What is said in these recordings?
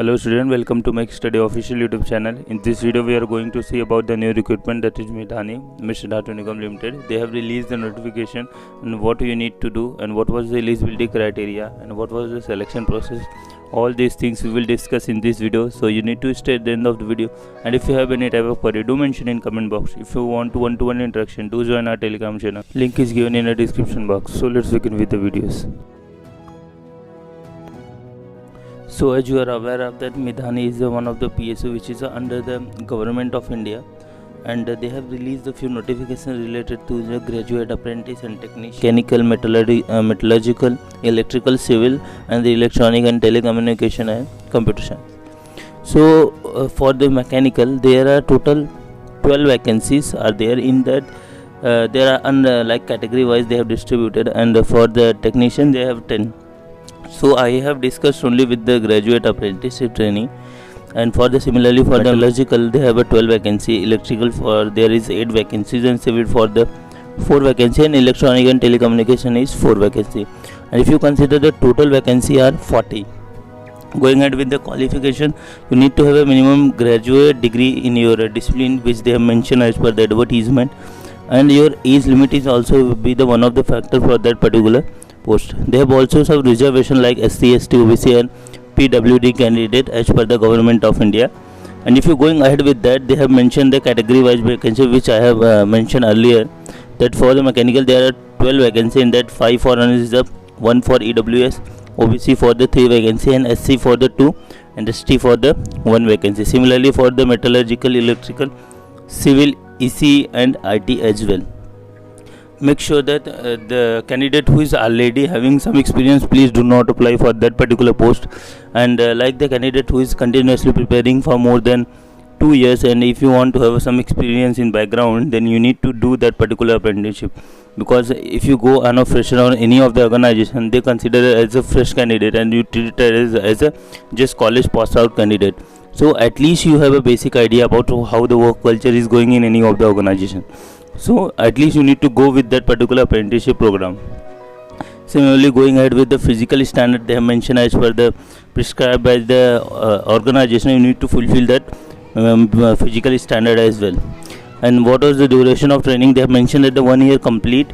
Hello student, welcome to Make Study official YouTube channel. In this video we are going to see about the new recruitment, that is Mithani Mr. Dhatu Nigam Limited. They have released the notification and what you need to do and what was the eligibility criteria and what was the selection process. All these things we will discuss in this video, so you need to stay at the end of the video. And if you have any type of query, do mention in comment box. If you want one-to-one interaction, do join our Telegram channel. Link is given in the description box. So let's begin with the videos. So as you are aware of that, Mithani is one of the PSU which is under the government of India, and they have released a few notifications related to the graduate apprentice and technician, mechanical, metallurgical, electrical, civil, and the electronic and telecommunication and computer science. So for the mechanical there are total 12 vacancies are there. In that there are like category wise they have distributed, and for the technician they have 10. So I have discussed only with the graduate apprenticeship training, and for the similarly for the metallurgical they have a 12 vacancy, electrical for there is 8 vacancies, and civil for the 4 vacancy, and electronic and telecommunication is 4 vacancy. And if you consider the total vacancy are 40. Going ahead with the qualification, you need to have a minimum graduate degree in your discipline which they have mentioned as per the advertisement, and your age limit is also be the one of the factor for that particular post. They have also some reservation like SC, ST, OBC and PWD candidate as per the government of India. And if you going ahead with that, they have mentioned the category wise vacancy which I have mentioned earlier, that for the mechanical there are 12 vacancy, in that 5 for unreserved, 1 for EWS, OBC for the 3 vacancy, and SC for the 2, and ST for the 1 vacancy. Similarly for the metallurgical, electrical, civil, EC and IT as well. Make sure that the candidate who is already having some experience, please do not apply for that particular post, and like the candidate who is continuously preparing for more than 2 years, and if you want to have some experience in background, then you need to do that particular apprenticeship, because if you go on a fresher or any of the organization, they consider it as a fresh candidate and you treat it as a just college pass out candidate. So at least you have a basic idea about how the work culture is going in any of the organization. So at least you need to go with that particular apprenticeship program. Similarly, going ahead with the physical standard, they have mentioned as per the prescribed by the organization, you need to fulfill that physical standard as well. And what was the duration of training? They have mentioned that the 1 year complete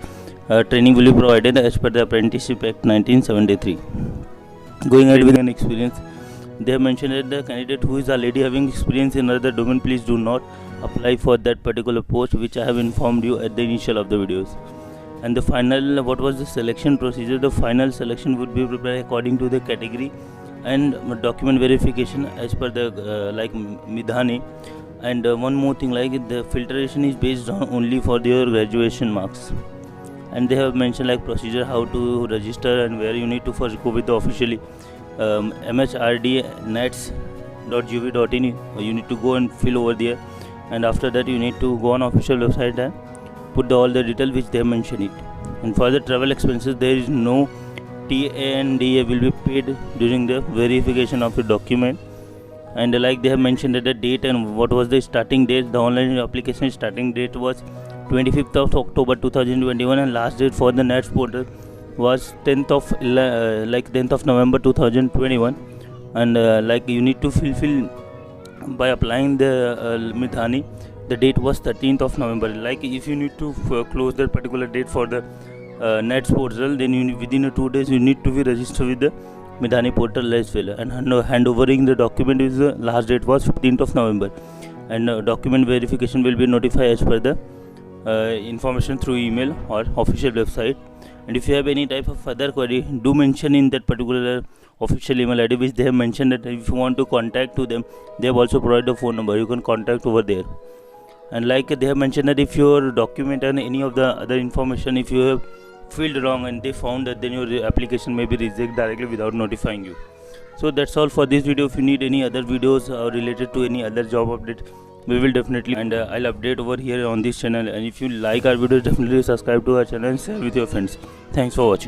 training will be provided as per the Apprenticeship Act 1973. Going ahead with an experience, they have mentioned that the candidate who is already having experience in another domain, please do not apply for that particular post which I have informed you at the initial of the videos. And the final, what was the selection procedure? The final selection would be prepared according to the category and document verification as per the like Mithani. And one more thing, like the filtration is based on only for your graduation marks. And they have mentioned like procedure how to register and where you need to first go with the officially mhrdnets.gov.in. you need to go and fill over there, and after that you need to go on official website and put all the detail which they have mentioned it. And for the travel expenses, there is no TNDA will be paid during the verification of the document. And like they have mentioned that the date and what was the starting date, the online application starting date was 25th of October 2021, and last date for the NETS portal was 10th of November 2021. And like you need to fulfill by applying the Mithani, the date was 13th of November. Like if you need to close that particular date for the NETS portal, then you within 2 days you need to be registered with the Mithani portal as well. And handovering the document is the last date was 15th of November, and document verification will be notified as per the information through email or official website. And if you have any type of further query, do mention in that particular official email ID which they have mentioned, that if you want to contact to them, they have also provided a phone number, you can contact over there. And like they have mentioned that if your document and any of the other information, if you have filled wrong and they found that, then your application may be rejected directly without notifying you. So that's all for this video. If you need any other videos related to any other job update, we will definitely, and I'll update over here on this channel. And if you like our videos, definitely subscribe to our channel and share with your friends. Thanks for watching.